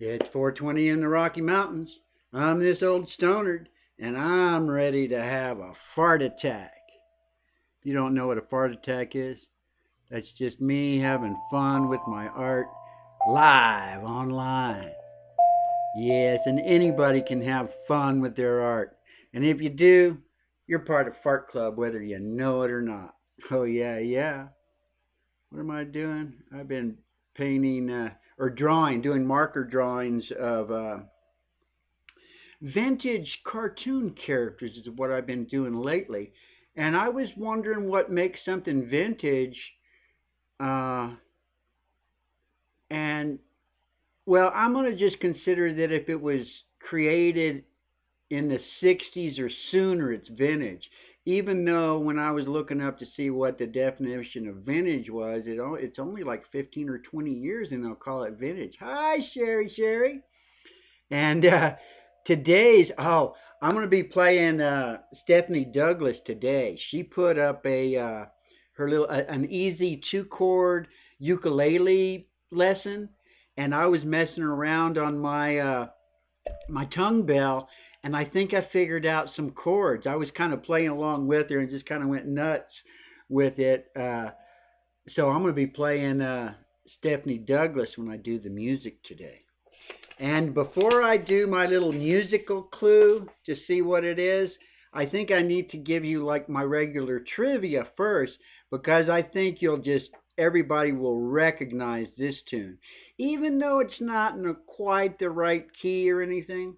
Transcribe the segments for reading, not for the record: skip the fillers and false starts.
It's 4:20 in the Rocky Mountains. I'm this old stonard, and I'm ready to have a fart attack. If you don't know what a fart attack is, that's just me having fun with my art live online. Yes, and anybody can have fun with their art. And if you do, you're part of Fart Club whether you know it or not. Oh, yeah, yeah. What am I doing? I've been painting or drawing, doing marker drawings of vintage cartoon characters is what I've been doing lately. And I was wondering what makes something vintage. Uh, and, well, I'm going to just consider that if it was created in the 60s or sooner, it's vintage. Even though when I was looking up to see what the definition of vintage was, it's only like 15 or 20 years and they'll call it vintage. Hi, Sherry, Sherry. And I'm going to be playing Stephanie Douglas today. She put up an easy 2 chord ukulele lesson, and I was messing around on my tongue bell, and I think I figured out some chords. I was kind of playing along with her and just kind of went nuts with it. So I'm going to be playing Stephanie Douglas when I do the music today. And before I do my little musical clue to see what it is, I think I need to give you like my regular trivia first because I think everybody will recognize this tune. Even though it's not in quite the right key or anything.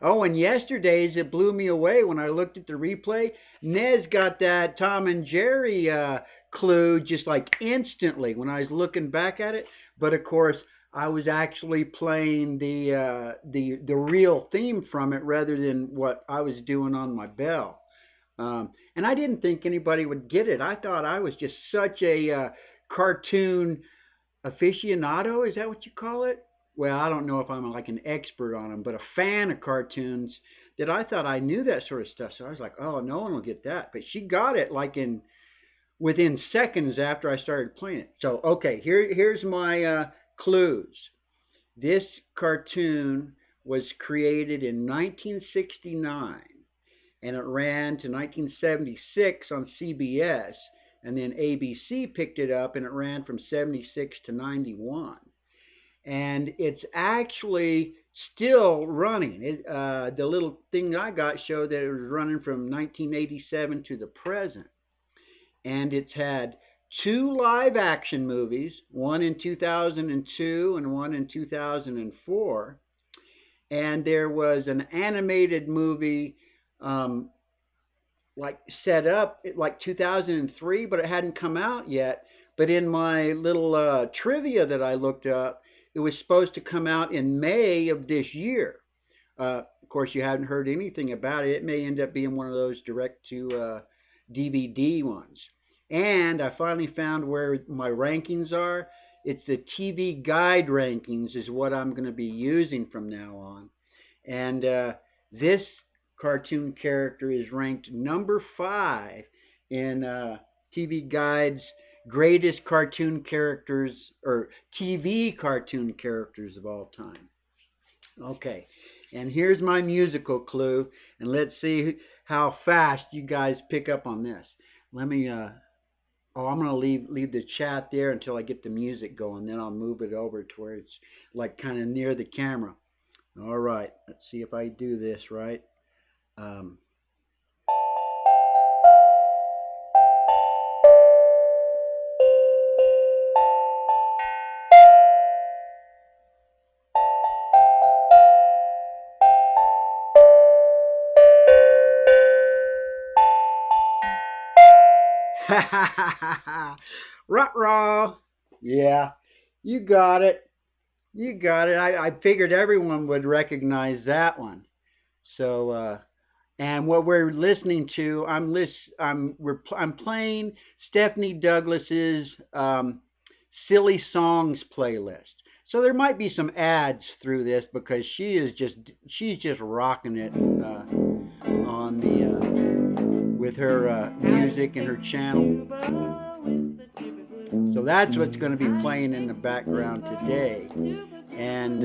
Oh, and yesterday's it blew me away when I looked at the replay. Nez got that Tom and Jerry clue just like instantly when I was looking back at it. But of course, I was actually playing the real theme from it rather than what I was doing on my bell. And I didn't think anybody would get it. I thought I was just such a cartoon aficionado. Is that what you call it? Well, I don't know if I'm like an expert on them, but a fan of cartoons that I thought I knew that sort of stuff. So I was like, oh, no one will get that. But she got it like in within seconds after I started playing it. So, okay, here's my clues. This cartoon was created in 1969 and it ran to 1976 on CBS, and then ABC picked it up and it ran from 76 to 91. And it's actually still running. The little thing I got showed that it was running from 1987 to the present. And it's had 2 live action movies, one in 2002 and one in 2004. And there was an animated movie like set up like 2003, but it hadn't come out yet. But in my little trivia that I looked up, it was supposed to come out in May of this year. Of course, you haven't heard anything about it. It may end up being one of those direct to DVD ones. And I finally found where my rankings are. It's the TV Guide rankings is what I'm going to be using from now on. And this cartoon character is ranked number 5 in TV Guide's greatest cartoon characters or TV cartoon characters of all time. Okay, and here's my musical clue, and let's see how fast you guys pick up on this. Let me I'm gonna leave the chat there until I get the music going. Then I'll move it over to where it's like kind of near the camera. All right, let's see if I do this right. Um, Ruh-roh. Yeah, you got it. You got it. I figured everyone would recognize that one. So, and what we're listening to, I'm playing Stephanie Douglas's silly songs playlist. So there might be some ads through this because she's just rocking it on the with her music and her channel. So that's what's going to be playing in the background today. And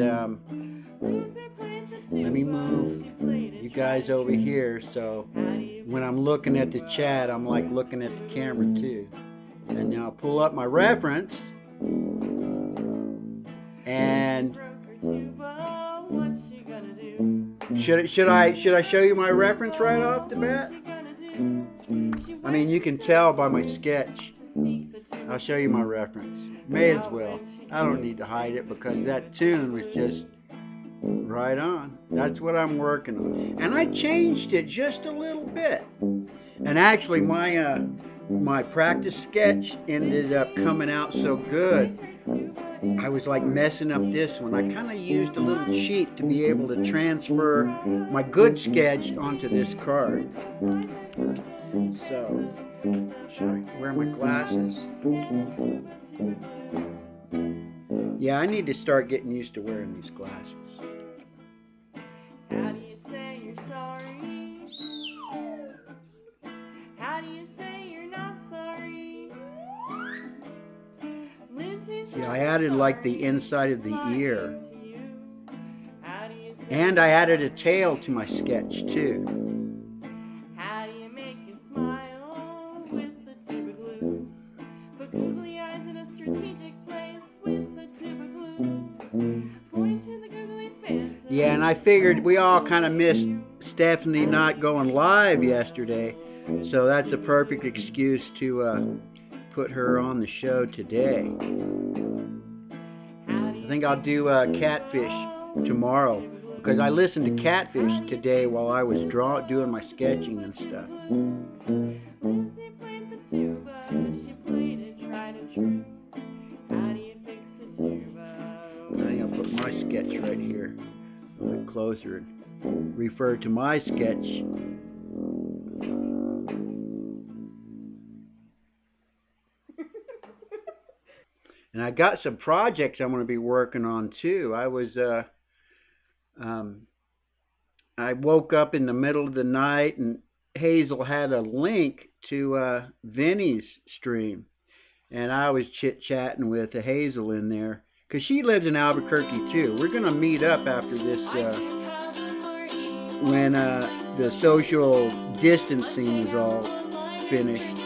let me move you guys over here so when I'm looking at the chat, I'm like looking at the camera too. And now I'll pull up my reference. And should I show you my reference right off the bat? I mean, you can tell by my sketch. I'll show you my reference. May as well. I don't need to hide it because that tune was just right on. That's what I'm working on. And I changed it just a little bit. And actually my practice sketch ended up coming out so good. I was like messing up this one. I kind of used a little cheat to be able to transfer my good sketch onto this card. So, should I wear my glasses? Yeah, I need to start getting used to wearing these glasses. How do you say you're sorry? How do you say you're not sorry? Yeah, I added like the inside of the ear. And I added a tail to my sketch too. How do you make you smile with the tuba glue? Put googly eyes in a strategic place with the tuba glue. Point to the googly phantom. Yeah, and I figured we all kind of missed Stephanie not going live yesterday, so that's a perfect excuse to put her on the show today. I think I'll do Catfish tomorrow because I listened to Catfish today while I was doing my sketching and stuff. Lucy played the tuba, she played it tried and true. How do you fix a tuba? I think I'll put my sketch right here a little bit closer and refer to my sketch. And I got some projects I'm going to be working on too. I woke up in the middle of the night and Hazel had a link to Vinny's stream. And I was chit-chatting with Hazel in there because she lives in Albuquerque too. We're going to meet up after this when the social distancing is all finished.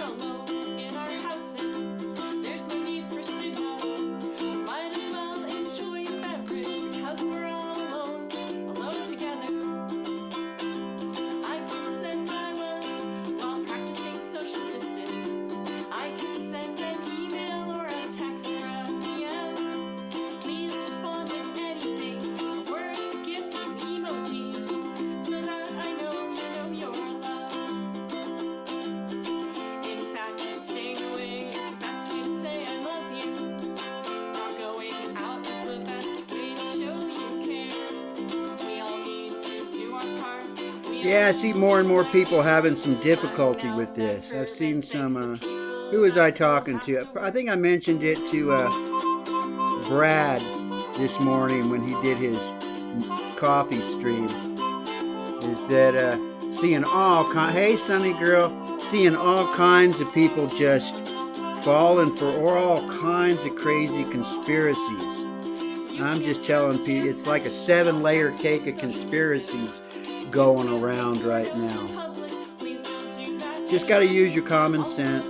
Yeah, I see more and more people having some difficulty with this. I've seen some, who was I talking to? I think I mentioned it to Brad this morning when he did his coffee stream. Is that seeing all hey Sunny Girl, seeing all kinds of people just falling for all kinds of crazy conspiracies. I'm just telling people, it's like a 7-layer cake of conspiracies going around right now. Just got to use your common sense.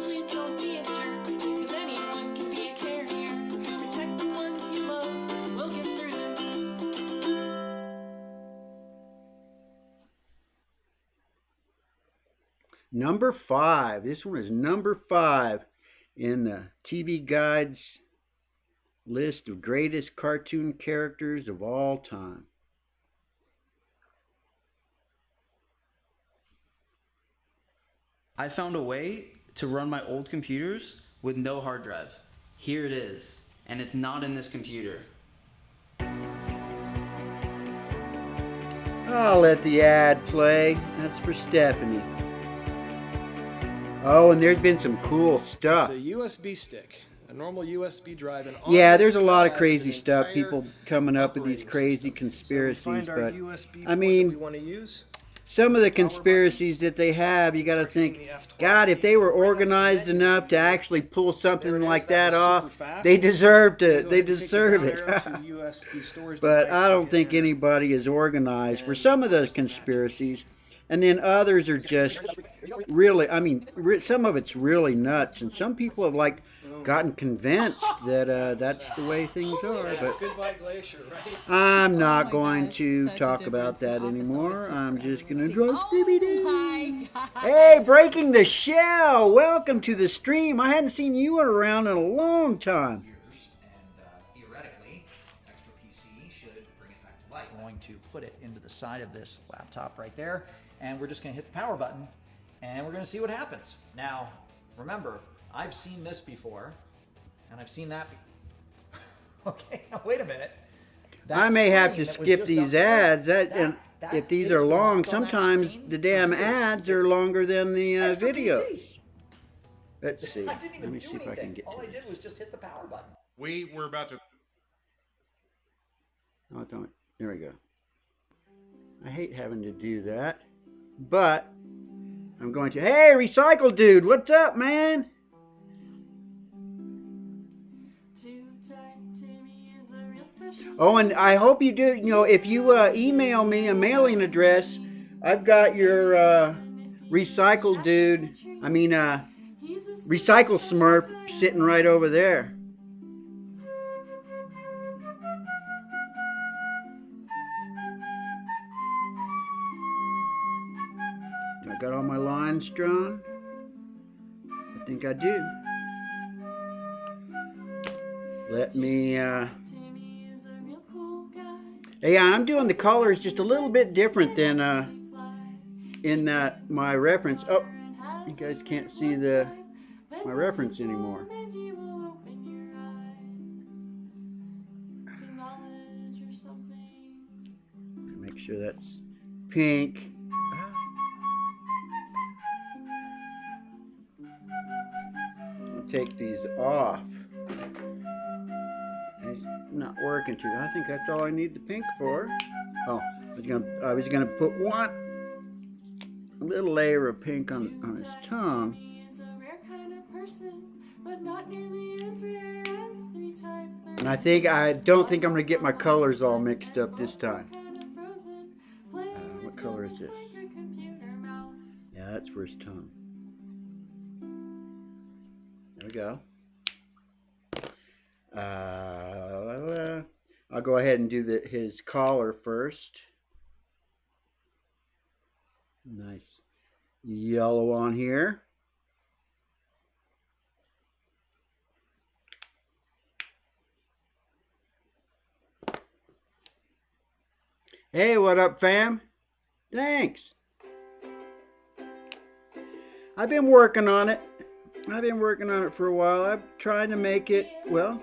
Number 5. This one is number 5 in the TV Guide's list of greatest cartoon characters of all time. I found a way to run my old computers with no hard drive. Here it is, and it's not in this computer. I'll let the ad play. That's for Stephanie. Oh, and there's been some cool stuff. It's a USB stick, a normal USB drive. And yeah, there's a lot of crazy stuff. People coming up with these crazy conspiracies, but I mean, some of the conspiracies that they have, you got to think, God, if they were organized enough to actually pull something like that off, they deserve to. They deserve it. But I don't think anybody is organized for some of those conspiracies, and then others are just really. I mean, some of it's really nuts, and some people have like gotten convinced that that's the way things are. But I'm not going to talk about that anymore. I'm just going to draw Scooby-Doo. Hey, breaking the shell. Welcome to the stream. I hadn't seen you around in a long time. Theoretically, Extra PC should bring it back to life. I'm going to put it into the side of this laptop right there, and we're just going to hit the power button, and we're going to see what happens. Now, remember, I've seen this before, and I've seen that before. Okay, now wait a minute. I may have to skip these ads. If these are long, sometimes the damn ads are longer than the videos. Let's see. I didn't even Let me do see if I can get All to I this. did was just hit the power button. We were about to. Oh, don't. There we go. I hate having to do that, but I'm going to. Hey, Recycle Dude, what's up, man? Oh, and I hope you do. You know, if you email me a mailing address, I've got your Recycle Dude. I mean, Recycle Smurf sitting right over there. Do I got all my lines drawn? I think I do. Let me, yeah, I'm doing the colors just a little bit different than in my reference. Oh, you guys can't see my reference anymore. Make sure that's pink. I'll take these off. It's not working too. I think that's all I need the pink for. Oh, I was gonna put a little layer of pink on his tongue. And I don't think I'm gonna get my colors all mixed up this time. What color is this? Yeah, that's for his tongue. There we go. I'll go ahead and do his collar first. Nice yellow on here. Hey, what up, fam? Thanks. I've been working on it. For a while. I'm trying to make it, well,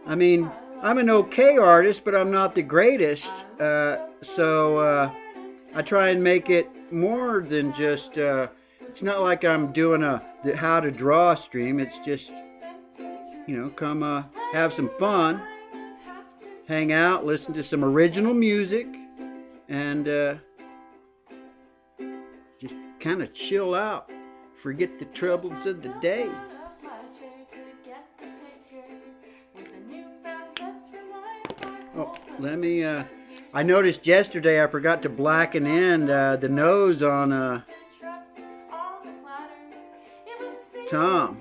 I mean, I'm an okay artist, but I'm not the greatest. So I try and make it more than just, it's not like I'm doing the how to draw stream. It's just, you know, come have some fun, hang out, listen to some original music, and just kind of chill out. Forget the troubles of the day. Oh, let me, I noticed yesterday I forgot to blacken in the nose on Tom.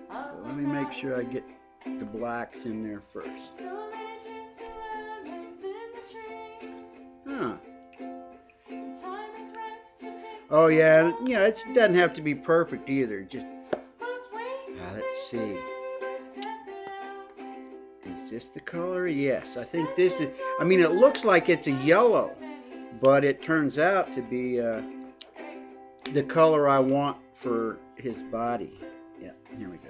So let me make sure I get the blacks in there first. Huh. Oh yeah, it doesn't have to be perfect either. Just let's see. Is this the color? Yes, I think this is. I mean, it looks like it's a yellow, but it turns out to be the color I want for his body. Yeah, here we go.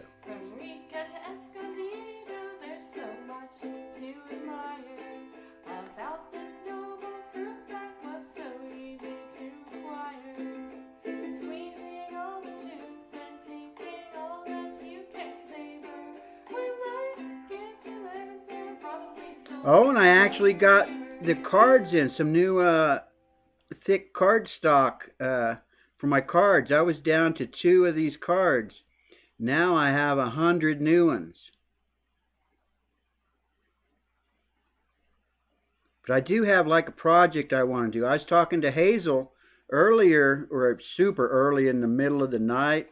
Oh, and I actually got the cards in, some new thick card stock for my cards. I was down to 2 of these cards. Now I have 100 new ones. But I do have like a project I want to do. I was talking to Hazel earlier, or super early in the middle of the night,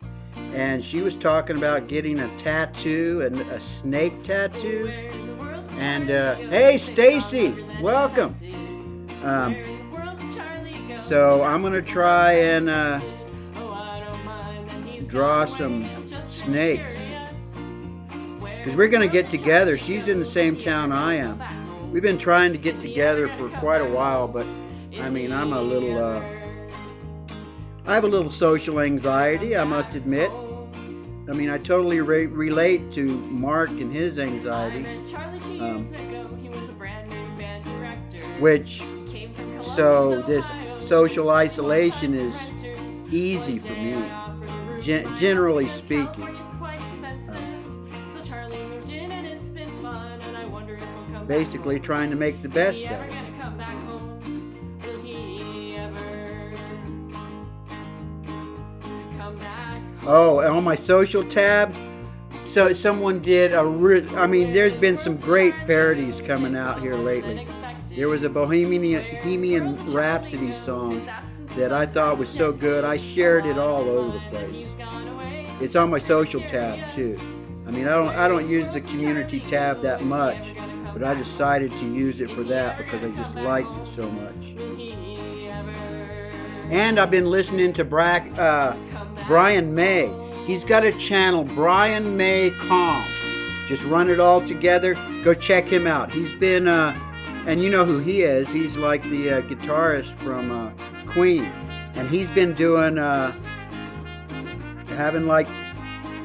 and she was talking about getting a tattoo, and a snake tattoo. And hey, Stacy, welcome. So I'm gonna try and draw some snakes, because we're gonna get together. She's in the same town I am. We've been trying to get together for quite a while, but I mean, I'm a little I have a little social anxiety, I must admit. I mean, I totally relate to Mark and his anxiety, which, so this social isolation is easy for me, generally speaking. Basically trying to make the best of it. Oh, on my social tab, so someone did I mean, there's been some great parodies coming out here lately. There was a Bohemian Rhapsody song that I thought was so good, I shared it all over the place. It's on my social tab too. I mean, I don't use the community tab that much, but I decided to use it for that because I just liked it so much. And I've been listening to Brian May. He's got a channel, Brian May Calm. Just run it all together. Go check him out. He's been, and you know who he is. He's like the guitarist from Queen. And he's been doing, having like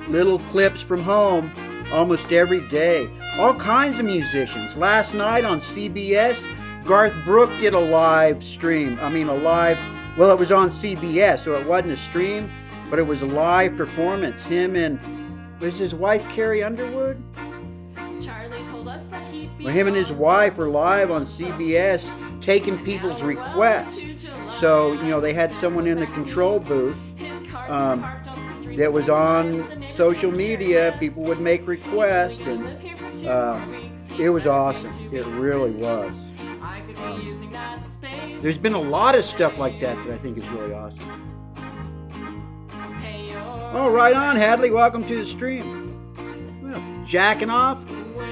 little clips from home almost every day. All kinds of musicians. Last night on CBS, Garth Brooks did a live stream. I mean, well, it was on CBS, so it wasn't a stream, but it was a live performance. Him and, was his wife Carrie Underwood? Well, him and his wife were live on CBS taking people's requests. So, you know, they had someone in the control booth that was on social media. People would make requests, and it was awesome. It really was. There's been a lot of stuff like that I think is really awesome. Oh, right on, Hadley. Welcome to the stream. Well, jacking off?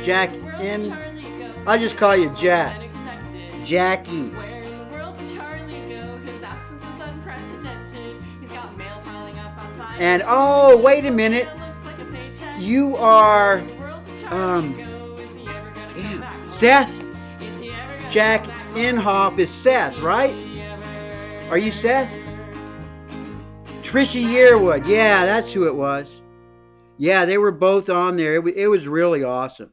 Jack in. I just call you Jack. Jackie. And oh, wait a minute. You are Seth. Jack Inhofe is Seth, right? Are you Seth? Trisha Yearwood. Yeah, that's who it was. Yeah, they were both on there. It was really awesome.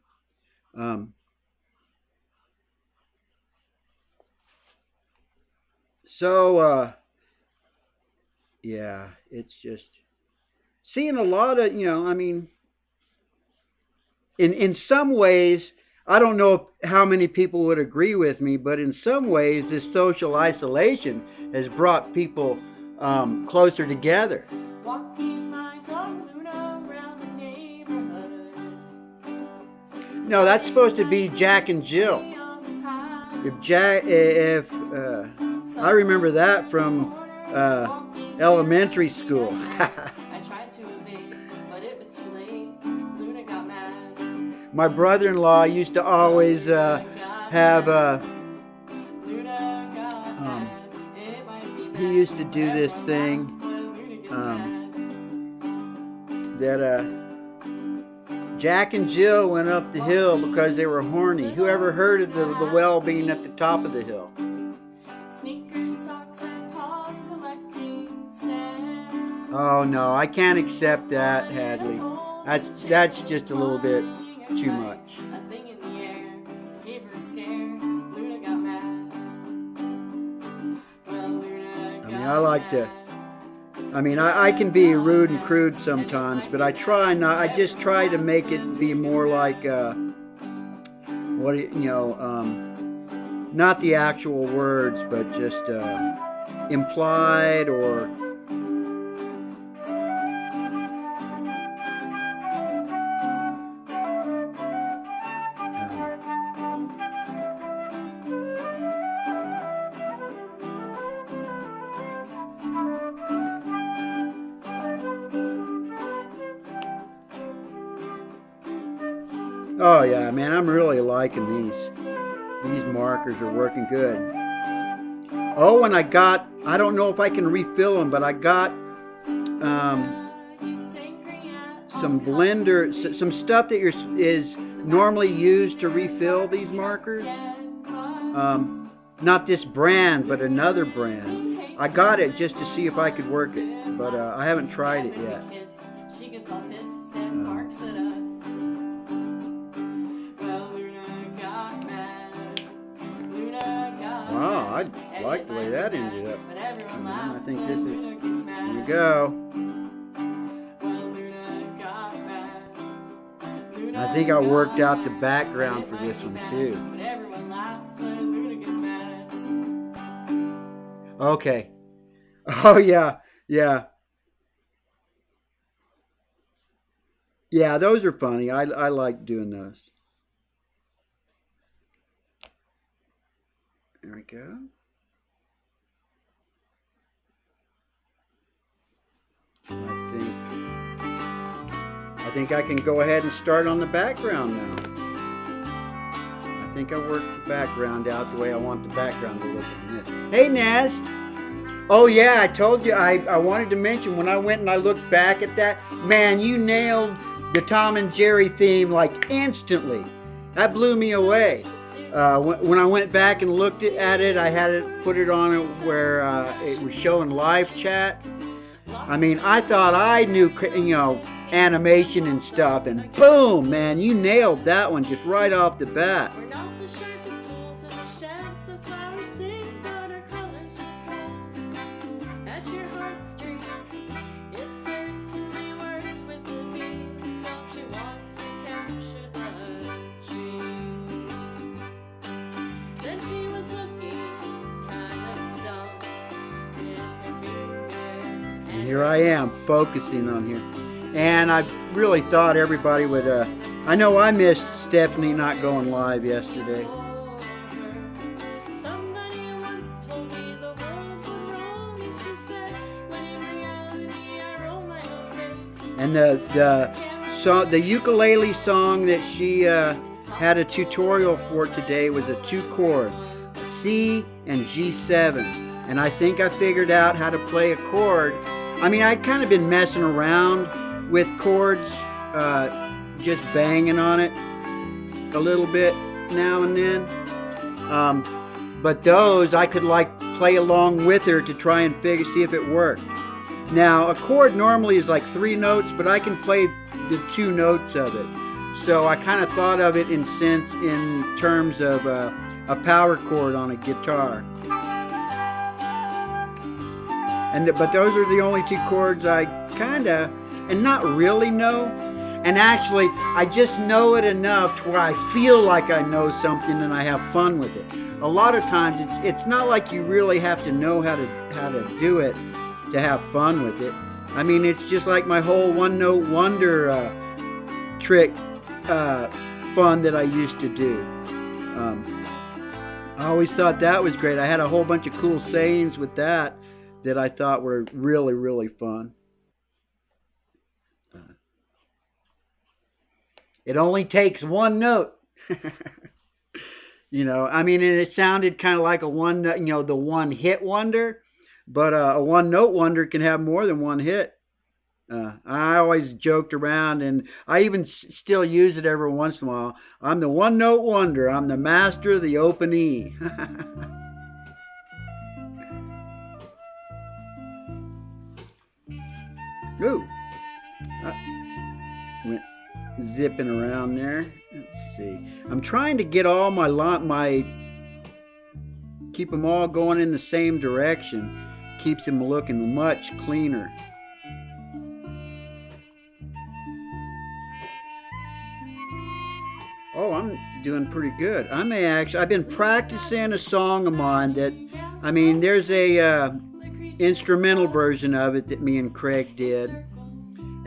Yeah, it's just seeing a lot of, you know, I mean, in some ways, I don't know how many people would agree with me, but in some ways, this social isolation has brought people closer together. No, that's supposed to be Jack and Jill. I remember that from elementary school. My brother-in-law used to always have he used to do this thing that Jack and Jill went up the hill because they were horny. Who ever heard of the well being at the top of the hill? Oh no, I can't accept that, Hadley. That's just a little bit too much. I can be rude and crude sometimes, but I just try to make it be more like, not the actual words, but just implied or oh yeah, man, I'm really liking these. These markers are working good. Oh, and I don't know if I can refill them, but I got some blender, some stuff that is normally used to refill these markers. Not this brand, but another brand. I got it just to see if I could work it, but I haven't tried it yet. Wow, I like the way that ended up. I think this is, here we go. I think I worked out the background for this one too. Okay. Oh yeah, yeah. Yeah, those are funny. I like doing those. There we go. I think I can go ahead and start on the background now. I think I worked the background out the way I want the background to look on this. Hey, Naz. Oh, yeah, I told you I wanted to mention when I went and I looked back at that, man, you nailed the Tom and Jerry theme like instantly. That blew me away. When I went back and looked at it, I had it put it on it where it was showing live chat. I mean, I thought I knew, animation and stuff, and boom, man, you nailed that one just right off the bat. Here I am focusing on here, and I really thought everybody would I know I missed Stephanie not going live yesterday. And the ukulele song that she had a tutorial for today was a 2-chord, C and G7, and I think I figured out how to play a chord. I mean, I'd kind of been messing around with chords, just banging on it a little bit now and then. But those, I could play along with her to try and see if it worked. Now, a chord normally is like 3 notes, but I can play the 2 notes of it. So I kind of thought of it in terms of a power chord on a guitar. But those are the only 2 chords I kinda, and not really know. And actually, I just know it enough to where I feel like I know something and I have fun with it. A lot of times, it's not like you really have to know how to do it to have fun with it. I mean, it's just like my whole one-note wonder trick fun that I used to do. I always thought that was great. I had a whole bunch of cool sayings with that I thought were really, really fun. It only takes 1 note. I mean, and it sounded kind of like a one, the one-hit wonder, but a one-note wonder can have more than 1 hit. I always joked around, and I even still use it every once in a while. I'm the one-note wonder. I'm the master of the open E. Ooh, went zipping around there. Let's see. I'm trying to get all keep them all going in the same direction. Keeps them looking much cleaner. Oh, I'm doing pretty good. I've been practicing a song of mine that, there's a instrumental version of it that me and Craig did.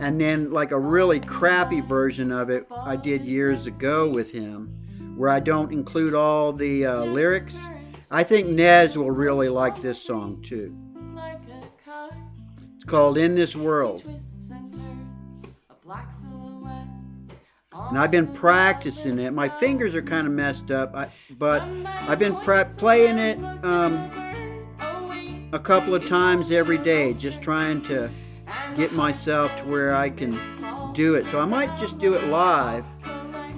And then like a really crappy version of it I did years ago with him, where I don't include all the lyrics. I think Nez will really like this song too. It's called In This World. And I've been practicing it. My fingers are kind of messed up, but I've been playing it a couple of times every day, just trying to get myself to where I can do it. So I might just do it live.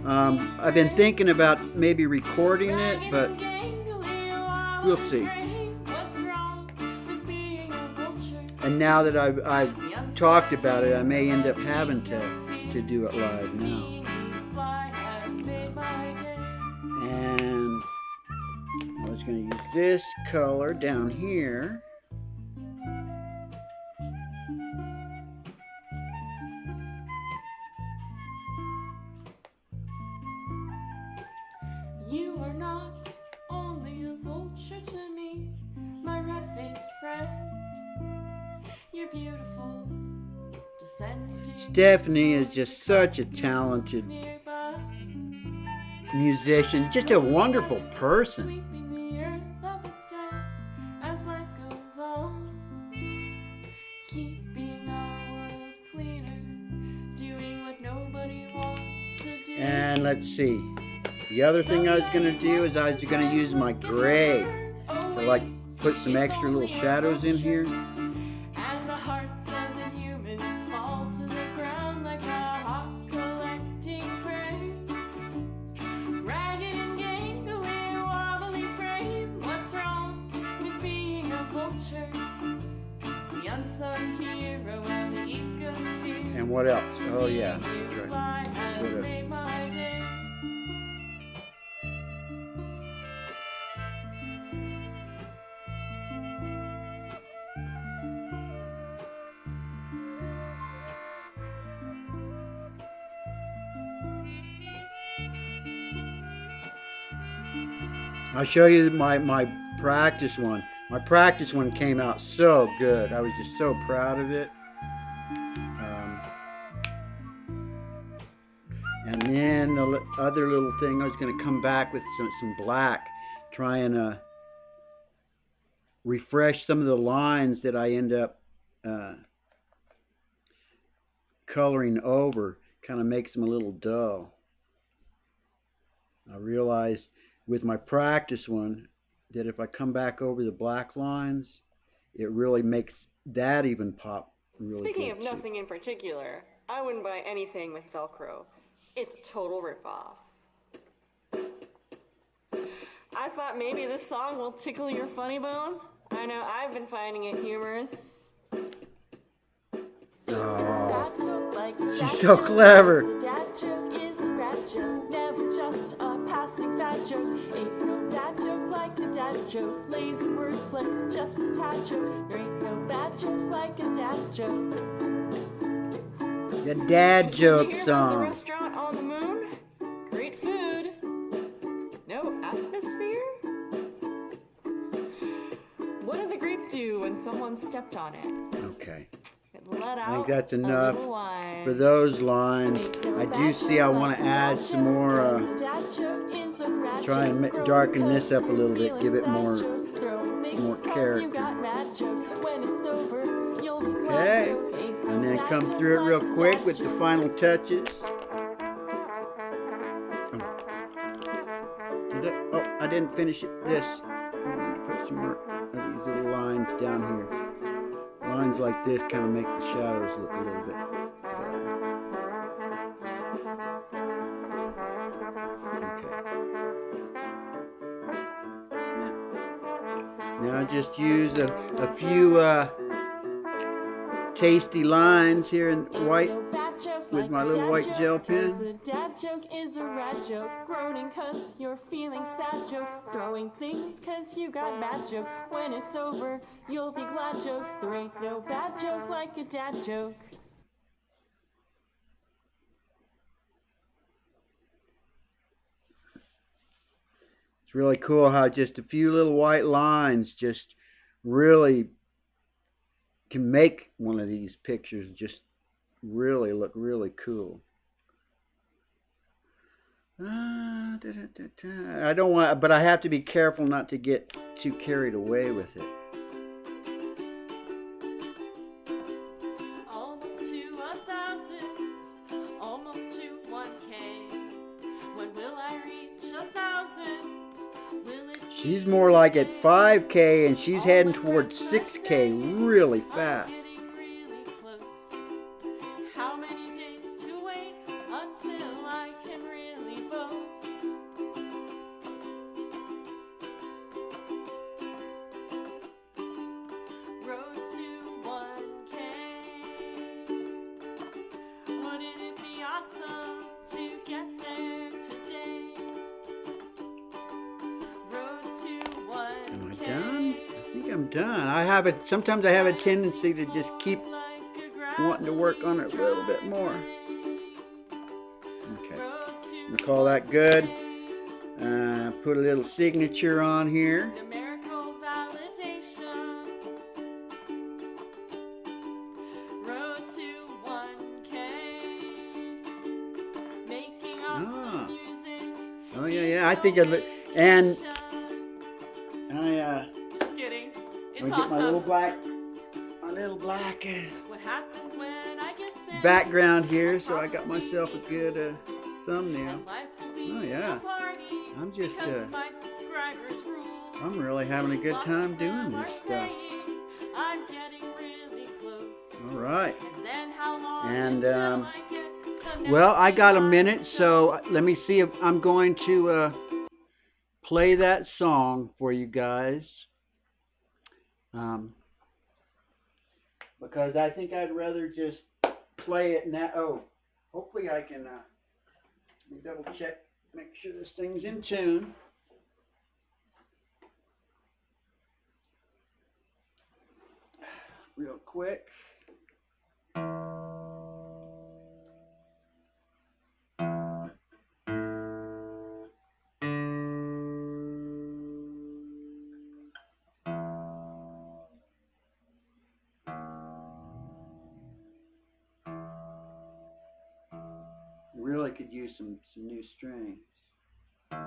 I've been thinking about maybe recording it, but we'll see. And now that I've talked about it, I may end up having to do it live now. And I was going to use this color down here. You are not only a vulture to me, my red-faced friend. You're beautiful, descending. Stephanie is just such a talented musician, just a wonderful person. And let's see. The other thing I was going to do is I was going to use my gray to like put some extra little shadows in here. And the hearts of the humans fall to the ground like a hot collecting crane. Ragged and gangly, wobbly frame. What's wrong with being a vulture? The unsung hero of the ecosphere. And what else? Oh yeah, that's right. I'll show you my practice one. My practice one came out so good. I was just so proud of it. And then the other little thing, I was going to come back with some black, try and refresh some of the lines that I end up coloring over, kind of makes them a little dull. I realized with my practice one that if I come back over the black lines, it really makes that even pop really Speaking good of nothing in particular, I wouldn't buy anything with Velcro. It's a total ripoff. I thought maybe this song will tickle your funny bone. I know I've been finding it humorous. She's so clever. Dad joke is a rat joke, never just a passing fat joke. Ain't no bad joke like a dad joke. Lazy wordplay, just a tad joke. There ain't no bad joke like a dad joke. The dad joke Did you hear about the song. restaurant on the moon? Great food. No atmosphere? What did the grape do when someone stepped on it? Okay. It let I out think that's a enough little wine. for those lines. I do see I want to add some more, try and darken this up a little bit, give it more character. Okay, and then come through it real quick with the final touches. Oh, I didn't finish this. I'm going to put some more of these little lines down here. Lines like this kind of make the shadows look a little bit better. Okay. Now just use a few tasty lines here in white with my little white gel pen. A dad joke is a rat joke. Groaning cause you're feeling sad joke. Throwing things cause you got mad joke. When it's over, you'll be glad joke. There ain't no bad joke like a dad joke. It's really cool how just a few little white lines just really can make one of these pictures just really look really cool. I don't want, but I have to be careful not to get too carried away with it. Almost to 1,000, almost to 1K. When will I reach 1,000? Will it be She's more like at today? 5K and she's heading Almost towards at 6K really I'm fast. getting really close. How many days to wait until I can really boast? Road to 1K. Wouldn't it be awesome to get there today? Road to 1K. Am I done? I think I'm done. Sometimes I have a tendency to just keep wanting to work on it a little bit more. Okay, I'm gonna call that good. Put a little signature on here. Numerical validation. Road to 1K. Making awesome music. Oh yeah. I think and I Just kidding. let It's me get my little awesome. black What happens when I get there? background here, so I got myself a good thumbnail. And life will be Oh, yeah. a party I'm just, because of my subscribers rule. I'm really having a good Lots time of doing them are this stuff. saying I'm getting really close. All right. And then how long And, until I get the Well, next I got a big minute, so milestone? let me see if I'm going to play that song for you guys. Because I think I'd rather just play it now. Oh, hopefully I can let me double check, make sure this thing's in tune. Real quick. Really could use some new strings. There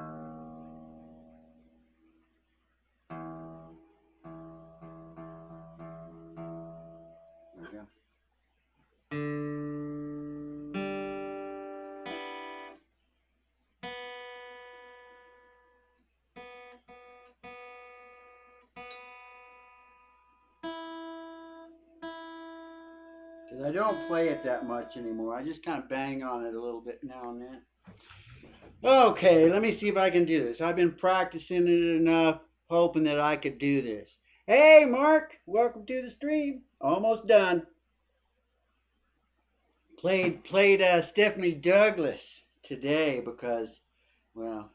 we go. Because I don't play it that much anymore. I just kind of bang on it a little bit now and then. Okay, let me see if I can do this. I've been practicing it enough, hoping that I could do this. Hey, Mark, welcome to the stream. Almost done. Played Stephanie Douglas today because, well,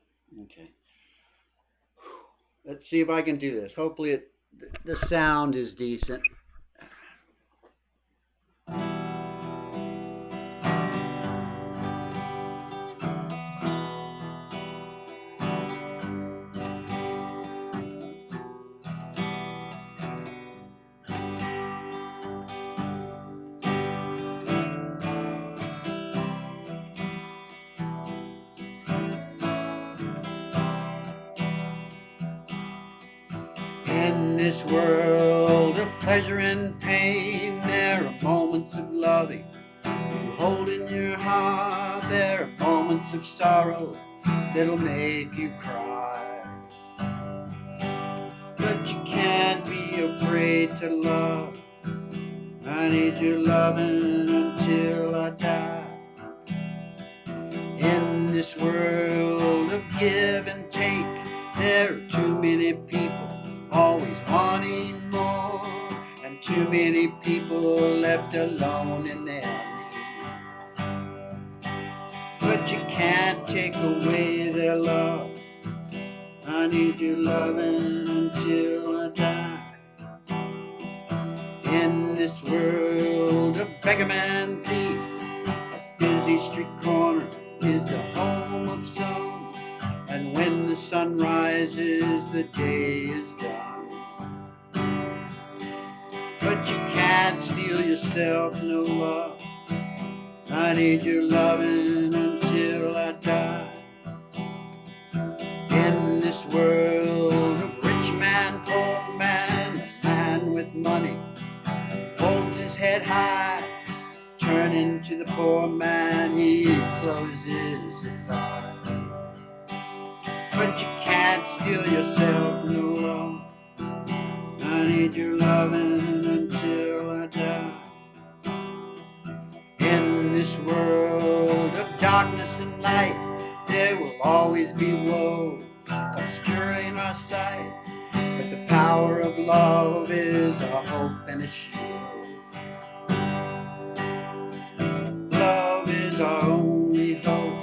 okay. Let's see if I can do this. Hopefully the sound is decent. In this world of pleasure and pain, there are moments of loving you hold in your heart. There are moments of sorrow that'll make you cry. But you can't be afraid to love. I need your loving until I die. In this world of give and take, there are too many people always wanting more, and too many people left alone in their need. But you can't take away their love. I need your loving until I die. In this world of beggarman thief, a busy street corner is the home of some, and when the sun rises, the day is done. But you can't steal yourself no love. I need your loving until I die. In this world of rich man, poor man, a man with money holds his head high. Turning to the poor man, he closes his eyes. But you can't steal yourself no love. I need your loving until I die. In this world of darkness and light, there will always be woe obscuring our sight. But the power of love is a hope and a shield. Love is our only hope.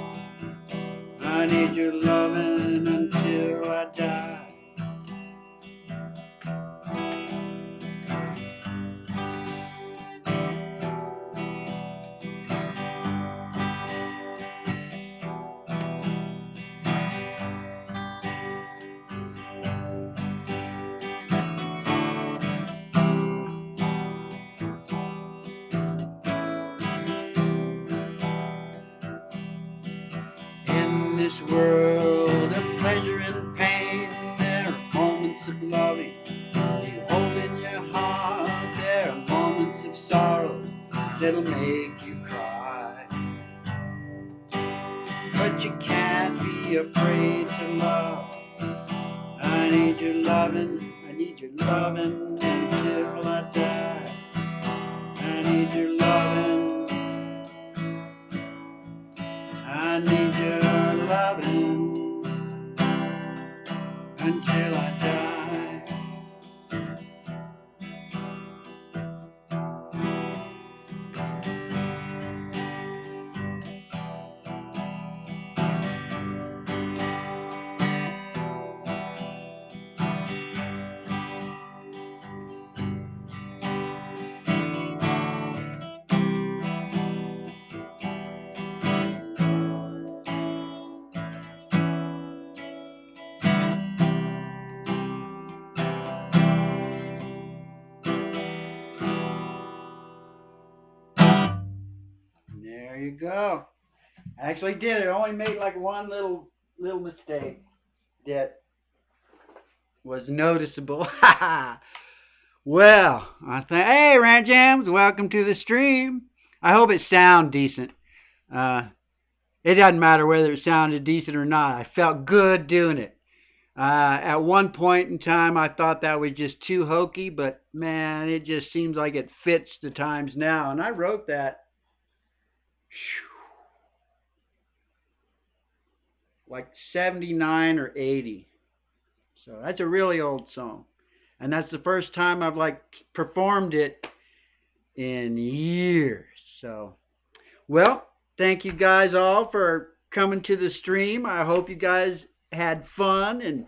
I need your loving until I die. In this world of pleasure and pain, there are moments of loving you hold in your heart. There are moments of sorrow that'll make you cry. But you can't be afraid to love. I need your loving, I need your loving until I die. I need your loving, I need your loving until I die. There you go. I actually did it. I only made like one little mistake that was noticeable. Well, I think, hey, Rant Jams, welcome to the stream. I hope it sounds decent. It doesn't matter whether it sounded decent or not. I felt good doing it. At one point in time, I thought that was just too hokey, but man, it just seems like it fits the times now. And I wrote that like 79 or 80. So that's a really old song. And that's the first time I've like performed it in years. So, well, thank you guys all for coming to the stream. I hope you guys had fun and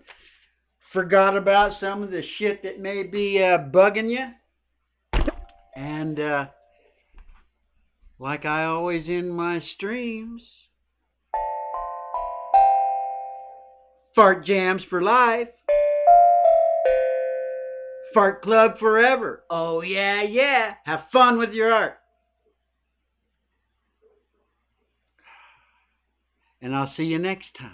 forgot about some of the shit that may be bugging you. And like I always end my streams, fart jams for life. Fart Club forever. Oh, yeah, yeah. Have fun with your art. And I'll see you next time.